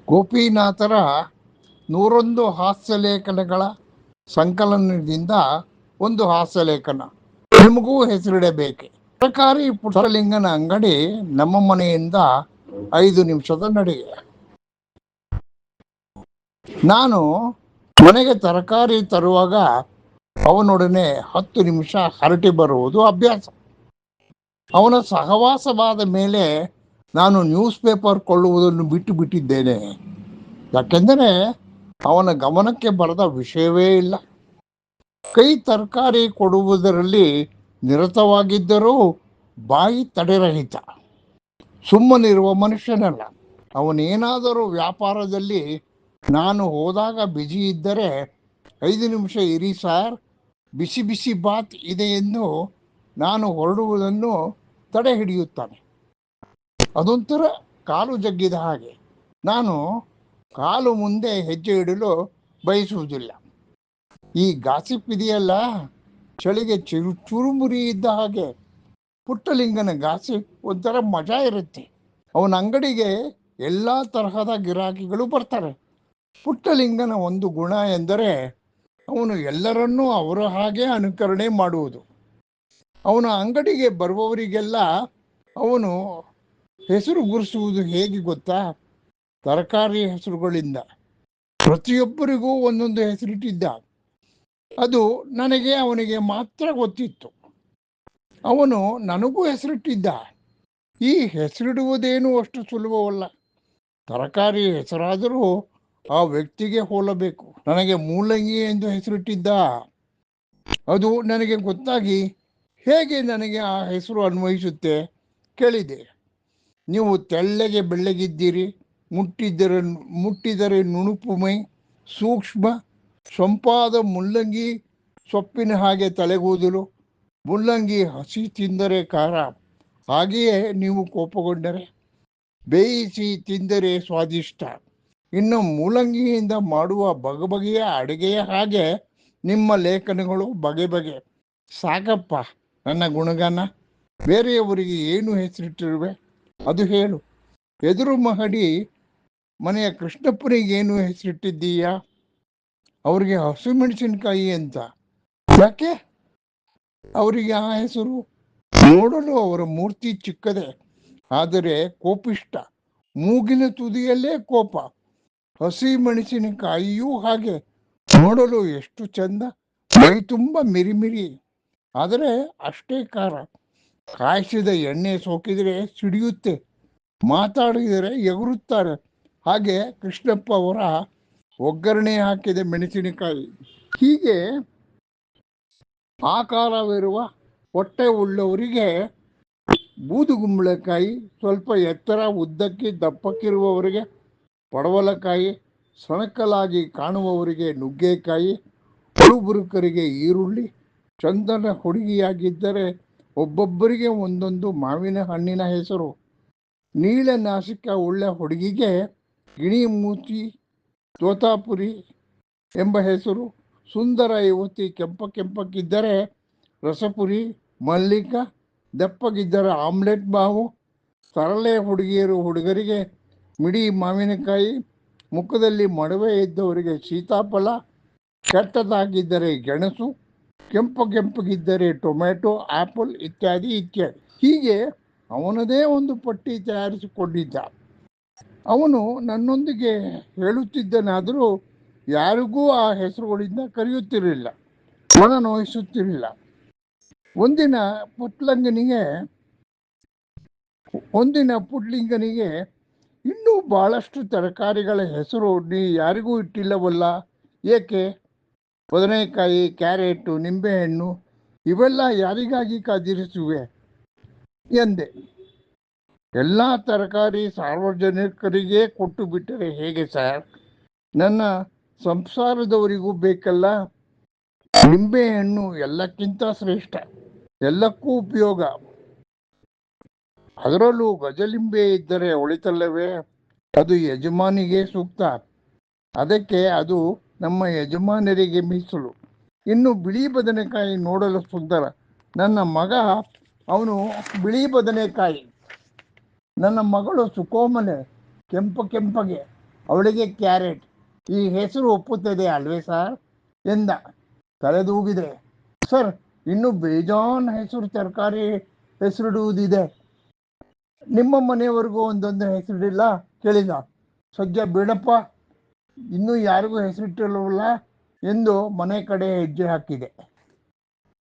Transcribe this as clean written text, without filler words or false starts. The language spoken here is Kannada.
ಗೋಪಿನಾಥರ 101 ಹಾಸ್ಯಲೇಖನಗಳ ಸಂಕಲನದಿಂದ ಒಂದು ಹಾಸ್ಯಲೇಖನ. ನಿಮಗೂ ಹೆಸರಿಡಬೇಕೆ. ತರಕಾರಿ ಪುಟ್ಟಲಿಂಗನ ಅಂಗಡಿ ನಮ್ಮ ಮನೆಯಿಂದ 5 ನಿಮಿಷದ ನಡಿಗೆ. ನಾನು ಮನೆಗೆ ತರಕಾರಿ ತರುವಾಗ ಅವನೊಡನೆ 10 ನಿಮಿಷ ಹರಟಿ ಬರುವುದು ಅಭ್ಯಾಸ. ಅವನ ಸಹವಾಸವಾದ ಮೇಲೆ ನಾನು ನ್ಯೂಸ್ ಪೇಪರ್ ಕೊಳ್ಳುವುದನ್ನು ಬಿಟ್ಟು ಬಿಟ್ಟಿದ್ದೇನೆ. ಯಾಕೆಂದರೆ ಅವನ ಗಮನಕ್ಕೆ ಬರದ ವಿಷಯವೇ ಇಲ್ಲ. ಕೈ ತರಕಾರಿ ಕೊಡುವುದರಲ್ಲಿ ನಿರತವಾಗಿದ್ದರೂ ಬಾಯಿ ತಡೆರಹಿತ, ಸುಮ್ಮನಿರುವ ಮನುಷ್ಯನಲ್ಲ. ಅವನೇನಾದರೂ ವ್ಯಾಪಾರದಲ್ಲಿ ನಾನು ಹೋದಾಗ ಬಿಜಿ ಇದ್ದರೆ 5 ನಿಮಿಷ ಇರಿ ಸಾರ್, ಬಿಸಿ ಬಿಸಿ ಬಾತ್ ಇದೆ ಎಂದು ನಾನು ಹೊರಡುವುದನ್ನು ತಡೆ ಹಿಡಿಯುತ್ತಾನೆ. ಅದೊಂಥರ ಕಾಲು ಜಗ್ಗಿದ ಹಾಗೆ. ನಾನು ಕಾಲು ಮುಂದೆ ಹೆಜ್ಜೆ ಇಡಲು ಬಯಸುವುದಿಲ್ಲ. ಈ ಗಾಸಿಪ್ ಇದೆಯಲ್ಲ, ಚಳಿಗೆ ಚುರುಮುರಿ ಇದ್ದ ಹಾಗೆ. ಪುಟ್ಟಲಿಂಗನ ಗಾಸಿಪ್ ಒಂಥರ ಮಜಾ ಇರುತ್ತೆ. ಅವನ ಅಂಗಡಿಗೆ ಎಲ್ಲ ತರಹದ ಗಿರಾಕಿಗಳು ಬರ್ತಾರೆ. ಪುಟ್ಟಲಿಂಗನ ಒಂದು ಗುಣ ಎಂದರೆ ಅವನು ಎಲ್ಲರನ್ನೂ ಅವರ ಹಾಗೆ ಅನುಕರಣೆ ಮಾಡುವುದು. ಅವನ ಅಂಗಡಿಗೆ ಬರುವವರಿಗೆಲ್ಲ ಅವನು ಹೆಸರು ಗುರುಸುವುದು ಹೇಗೆ ಗೊತ್ತಾ? ತರಕಾರಿ ಹೆಸರುಗಳಿಂದ. ಪ್ರತಿಯೊಬ್ಬರಿಗೂ ಒಂದೊಂದು ಹೆಸರಿಟ್ಟಿದ್ದ. ಅದು ನನಗೆ ಅವನಿಗೆ ಮಾತ್ರ ಗೊತ್ತಿತ್ತು. ಅವನು ನನಗೂ ಹೆಸರಿಟ್ಟಿದ್ದ. ಈ ಹೆಸರಿಡುವುದೇನು ಅಷ್ಟು ಸುಲಭವಲ್ಲ. ತರಕಾರಿ ಹೆಸರಾದರೂ ಆ ವ್ಯಕ್ತಿಗೆ ಹೋಲಬೇಕು. ನನಗೆ ಮೂಲಂಗಿ ಎಂದು ಹೆಸರಿಟ್ಟಿದ್ದ. ಅದು ನನಗೆ ಗೊತ್ತಾಗಿ ಹೇಗೆ ನನಗೆ ಆ ಹೆಸರು ಅನ್ವಯಿಸುತ್ತೆ ಕೇಳಿದೆ. ನೀವು ತೆಳ್ಳಗೆ ಬೆಳ್ಳಗಿದ್ದೀರಿ, ಮುಟ್ಟಿದರೆ ನುಣುಪು ಮೈ, ಸೂಕ್ಷ್ಮ ಸೊಂಪಾದ ಮುಲ್ಲಂಗಿ ಸೊಪ್ಪಿನ ಹಾಗೆ ತಲೆಗೂದಲು, ಮುಲ್ಲಂಗಿ ಹಸಿ ತಿಂದರೆ ಖಾರ, ಹಾಗೆಯೇ ನೀವು ಕೋಪಗೊಂಡರೆ, ಬೇಯಿಸಿ ತಿಂದರೆ ಸ್ವಾದಿಷ್ಟ. ಇನ್ನು ಮೂಲಂಗಿಯಿಂದ ಮಾಡುವ ಬಗೆಬಗೆಯ ಅಡುಗೆಯ ಹಾಗೆ ನಿಮ್ಮ ಲೇಖನಗಳು ಬಗೆ ಬಗೆ. ಸಾಕಪ್ಪ ನನ್ನ ಗುಣಗಾನ. ಬೇರೆಯವರಿಗೆ ಏನು ಹೆಸರಿಟ್ಟಿರುವೆ ಅದು ಹೇಳು. ಎದುರು ಮಹಡಿ ಮನೆಯ ಕೃಷ್ಣಪ್ಪನಿಗೆ ಏನು ಹೆಸರಿಟ್ಟಿದ್ದೀಯಾ? ಅವರಿಗೆ ಹಸಿಮೆಣಸಿನಕಾಯಿ ಅಂತ. ಯಾಕೆ ಅವರಿಗೆ ಆ ಹೆಸರು? ನೋಡಲು ಅವರ ಮೂರ್ತಿ ಚಿಕ್ಕದೆ, ಆದರೆ ಕೋಪಿಷ್ಟ. ಮೂಗಿನ ತುದಿಯಲ್ಲೇ ಕೋಪ. ಹಸಿ ಮೆಣಸಿನಕಾಯಿಯೂ ಹಾಗೆ, ನೋಡಲು ಎಷ್ಟು ಚಂದ, ಮೈ ತುಂಬ ಮಿರಿಮಿರಿ, ಆದರೆ ಅಷ್ಟೇ ಖಾರ. ಕಾಯಿಸಿದ ಎಣ್ಣೆ ಸೋಕಿದರೆ ಸಿಡಿಯುತ್ತೆ, ಮಾತಾಡಿದರೆ ಎಗರುತ್ತಾರೆ. ಹಾಗೆ ಕೃಷ್ಣಪ್ಪ ಅವರ ಒಗ್ಗರಣೆ ಹಾಕಿದ ಮೆಣಸಿನಕಾಯಿ. ಹೀಗೆ ಆಕಾರವಿರುವ ಹೊಟ್ಟೆ ಉಳ್ಳವರಿಗೆ ಬೂದುಗುಂಬಳಕಾಯಿ, ಸ್ವಲ್ಪ ಎತ್ತರ ಉದ್ದಕ್ಕೆ ದಪ್ಪಕ್ಕಿರುವವರಿಗೆ ಪಡವಲಕಾಯಿ, ಸಣಕಲಾಗಿ ಕಾಣುವವರಿಗೆ ನುಗ್ಗೆಕಾಯಿ, ಹುಳುಬುರುಕರಿಗೆ ಈರುಳ್ಳಿ, ಚಂದನ ಹುಡುಗಿಯಾಗಿದ್ದರೆ ಒಬ್ಬೊಬ್ಬರಿಗೆ ಒಂದೊಂದು ಮಾವಿನ ಹಣ್ಣಿನ ಹೆಸರು. ನೀಳ ನಾಸಿಕ ಉಳ್ಳ ಹುಡುಗಿಗೆ ಗಿಣಿ ಮೂತಿ ತೋತಾಪುರಿ ಎಂಬ ಹೆಸರು. ಸುಂದರ ಯುವತಿ ಕೆಂಪಕ್ಕಿದ್ದರೆ ರಸಪುರಿ, ಮಲ್ಲಿಕ, ದಪ್ಪಗಿದ್ದರೆ ಆಮ್ಲೆಟ್ ಮಾವು, ತರಲೆ ಹುಡುಗರಿಗೆ ಮಿಡಿ ಮಾವಿನಕಾಯಿ, ಮುಖದಲ್ಲಿ ಮಡವೆ ಇದ್ದವರಿಗೆ ಸೀತಾಫಲ, ಕೆಟ್ಟದಾಗಿದ್ದರೆ ಗೆಣಸು, ಕೆಂಪಗಿದ್ದರೆ ಟೊಮೆಟೊ, ಆಪಲ್ ಇತ್ಯಾದಿ ಇತ್ಯಾದಿ. ಹೀಗೆ ಅವನದೇ ಒಂದು ಪಟ್ಟಿ ತಯಾರಿಸಿಕೊಂಡಿದ್ದ. ಅವನು ನನ್ನೊಂದಿಗೆ ಹೇಳುತ್ತಿದ್ದನಾದರೂ ಯಾರಿಗೂ ಆ ಹೆಸರುಗಳಿಂದ ಕರೆಯುತ್ತಿರಲಿಲ್ಲ, ಮನ ನೋಯಿಸುತ್ತಿರಲಿಲ್ಲ. ಒಂದಿನ ಪುಟ್ಲಿಂಗನಿಗೆ ಇನ್ನೂ ಬಹಳಷ್ಟು ತರಕಾರಿಗಳ ಹೆಸರು ನೀ ಯಾರಿಗೂ ಇಟ್ಟಿಲ್ಲವಲ್ಲ, ಏಕೆ? ಬದನೆಕಾಯಿ, ಕ್ಯಾರೆಟು, ನಿಂಬೆಹಣ್ಣು ಇವೆಲ್ಲ ಯಾರಿಗಾಗಿ ಕಾದಿರಿಸುವೆ ಎಂದೆ. ಎಲ್ಲ ತರಕಾರಿ ಸಾರ್ವಜನಿಕರಿಗೆ ಕೊಟ್ಟು ಬಿಟ್ಟರೆ ಹೇಗೆ ಸರ್? ನನ್ನ ಸಂಸಾರದವರಿಗೂ ಬೇಕಲ್ಲ. ನಿಂಬೆಹಣ್ಣು ಎಲ್ಲಕ್ಕಿಂತ ಶ್ರೇಷ್ಠ, ಎಲ್ಲಕ್ಕೂ ಉಪಯೋಗ. ಅದರಲ್ಲೂ ಗಜಲಿಂಬೆ ಇದ್ದರೆ ಒಳಿತಲ್ಲವೇ? ಅದು ಯಜಮಾನಿಗೆ ಸೂಕ್ತ. ಅದಕ್ಕೆ ಅದು ನಮ್ಮ ಯಜಮಾನರಿಗೆ ಮೀಸಲು. ಇನ್ನು ಬಿಳಿ ಬದನೆಕಾಯಿ ನೋಡಲು ಸುಂದರ. ನನ್ನ ಮಗ ಅವನು ಬಿಳಿ ಬದನೆಕಾಯಿ. ನನ್ನ ಮಗಳು ಸುಕೋಮಲೆ, ಕೆಂಪಗೆ. ಅವಳಿಗೆ ಕ್ಯಾರೆಟ್. ಈ ಹೆಸರು ಒಪ್ಪುತ್ತದೆ ಅಲ್ವೇ ಸರ್ ಎಂದ. ತಲೆದೂಗಿದೆ. ಸರ್, ಇನ್ನು ಬೇಜಾನ್ ಹೆಸರು ತರಕಾರಿ ಹೆಸರಿಡುವುದಿದೆ. ನಿಮ್ಮ ಮನೆಯವರೆಗೂ ಒಂದೊಂದು ಹೆಸರಿಡಿಲ್ಲ ಕೇಳಿದ. ಸದ್ಯ ಬಿಡಪ್ಪ, ಇನ್ನೂ ಯಾರಿಗೂ ಹೆಸರಿಟ್ಟಿಲ್ಲವಲ್ಲ ಎಂದು ಮನೆ ಕಡೆ ಹೆಜ್ಜೆ ಹಾಕಿದೆ.